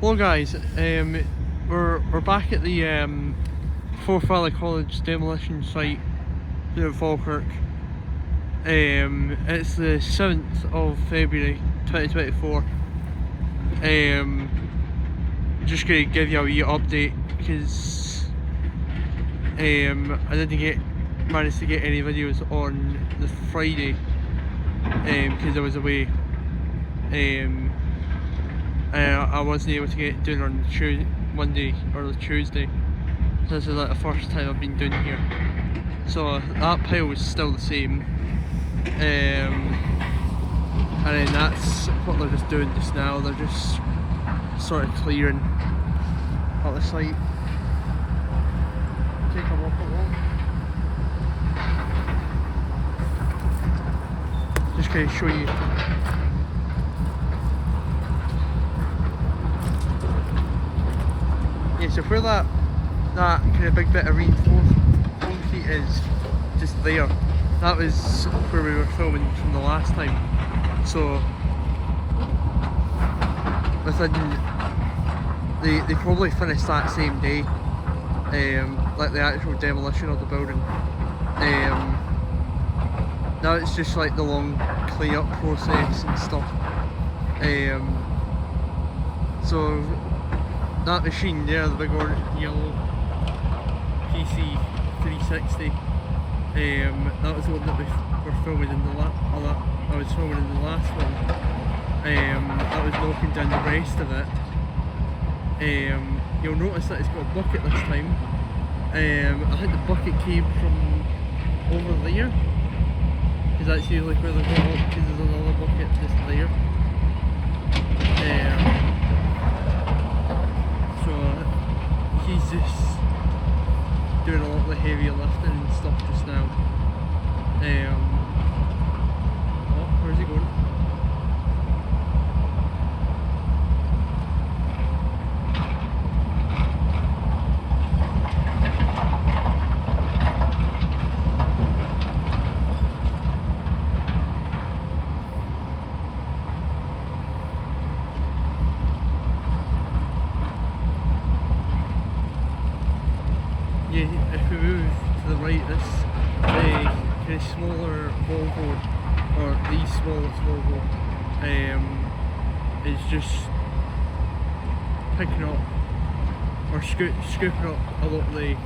Hello guys, we're back at the 4th Valley College Demolition site here at Falkirk. It's the 7th of February 2024. Just going to give you a wee update because I didn't manage to get any videos on the Friday because I was away. I wasn't able to get doing on Monday or Tuesday. So this is like the first time I've been doing here. So that pile is still the same. And then that's what they're just doing just now. They're just sort of clearing up the site. Take a walk along. Just going to show you. Yeah, so where that kind of big bit of reinforced concrete is, just there, that was where we were filming from the last time. So within, they probably finished that same day, like the actual demolition of the building. Now it's just like the long clean up process and stuff. So that machine there, the big orange and yellow PC 360, that was the one that we were filming in the I was filming in the last one. That was knocking down the rest of it. You'll notice that it's got a bucket this time. I think the bucket came from over there, because that's usually where they go up, because there's another bucket just there. He's just doing a lot of the heavier lifting and stuff just now. Oh, where's he going? Yeah, if we move to the right, this kind of smaller Volvo, or the smallest Volvo, is just picking up or scooping up a lot of the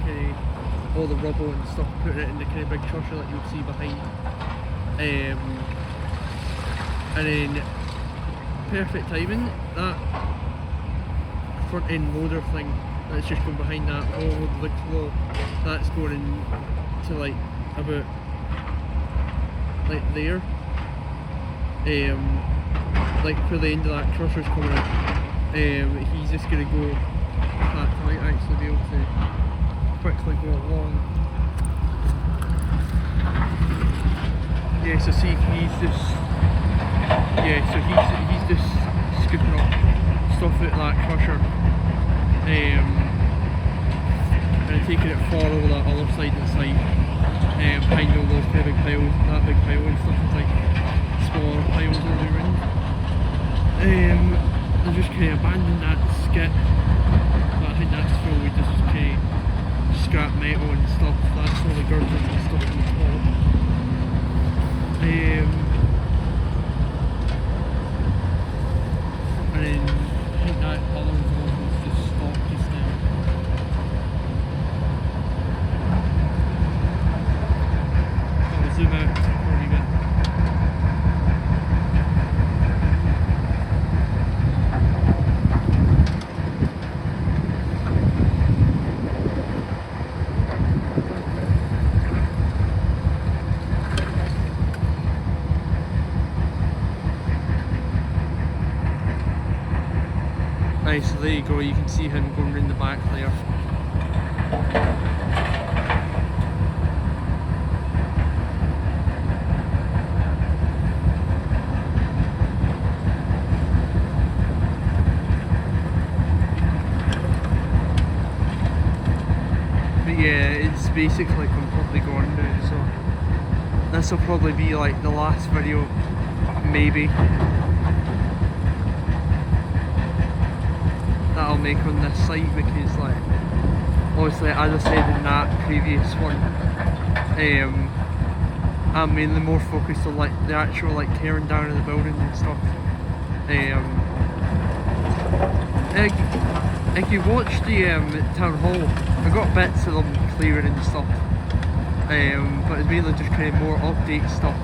all the rubble and stuff, putting it in the kind of big crusher that you'll see behind. And then perfect timing, that front end loader thing that's just going behind that, all of the flow, that's going in to like about like there, like where the end of that crusher's coming out. He's just going to go that might actually be able to quickly go along. Yeah, so see, he's just scooping up stuff out of that crusher. And taking it far over that other side of the site, behind all those kind of big piles, that big pile and stuff, it's like smaller piles all around. They just kind of abandoned that skip, but I think that's full with just kind of scrap metal and stuff. That's all the girders and stuff on the top. And then I think that other one was just stopped just now. I'll zoom out for you bit. Nice, so there you go, you can see him going round the back there. But yeah, it's basically completely gone now, so this will probably be like the last video, maybe. make on this site, because like obviously, as I said in that previous one, I'm mainly more focused on like the actual like tearing down of the building and stuff. If you watch the town hall, I got bits of them clearing and stuff, but it's mainly just kind of more update stuff.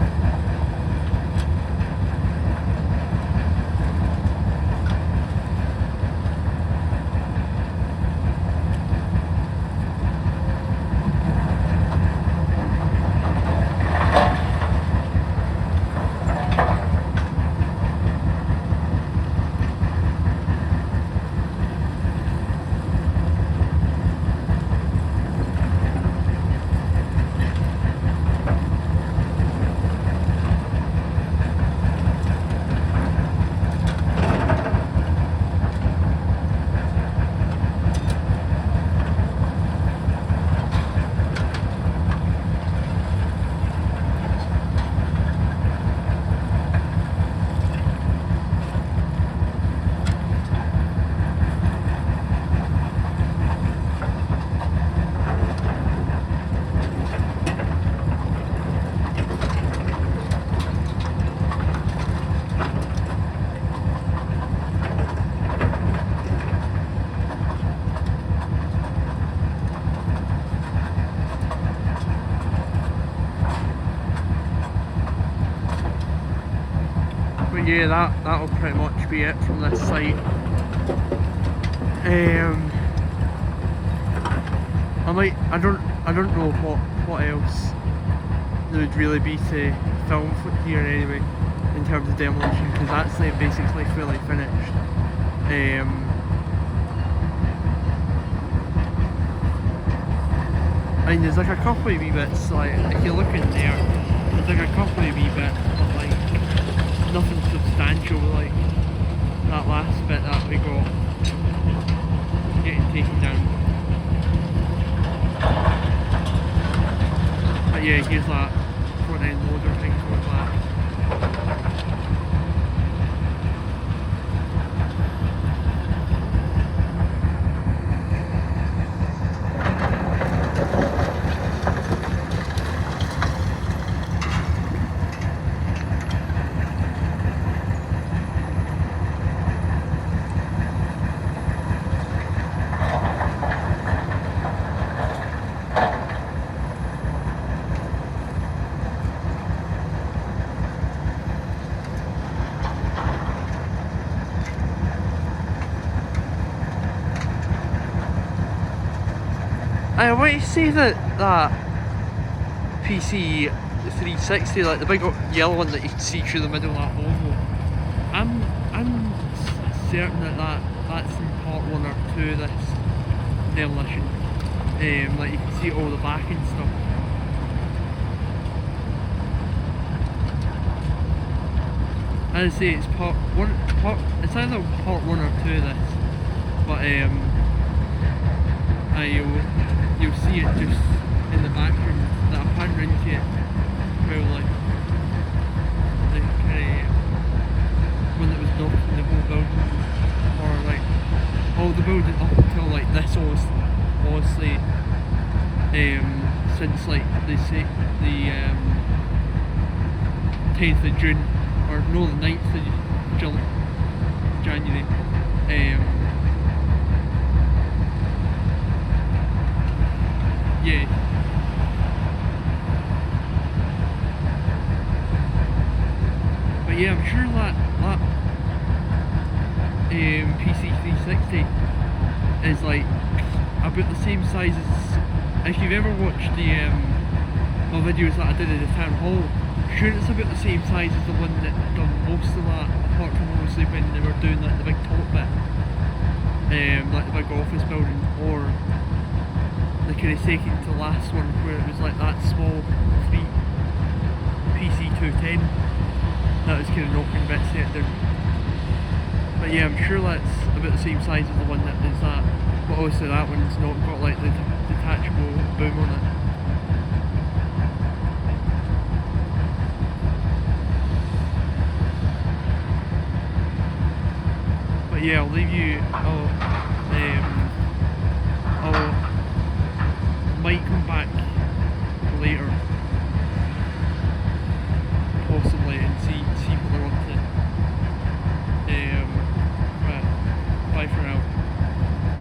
But yeah, that'll pretty much be it from this site. I don't know what else there would really be to film here anyway in terms of demolition, because that's like basically fully finished. I mean, there's like a couple of wee bits, like if you look in there, there's like a couple of wee bits, but like nothing substantial, like that last bit that we got getting taken down. But yeah, here's that front end loader thing going back. I want to say that PC 360, like the big yellow one that you can see through the middle of that oval, I'm certain that's in part 1 or 2 of this demolition. Like you can see all the back and stuff. As I say, it's part 1. It's either part 1 or 2 of this, but you'll see it just in the background that I panned into it, probably like when it was built in the whole building, or like all the building up until like this was obviously since like they say the 10th of June, or no, the 9th of January. Yeah. But yeah, I'm sure that PC 360 is like about the same size as, if you've ever watched the my videos that I did at the town hall, I'm sure it's about the same size as the one that done most of that, apart from obviously when they were doing like the big top bit, like the big office building, or the kind of second to last one where it was like that small PC 210 that was kind of knocking bits of it down. But yeah, I'm sure that's about the same size as the one that is that, but obviously that one's not got like the detachable boom on it. But yeah, I'll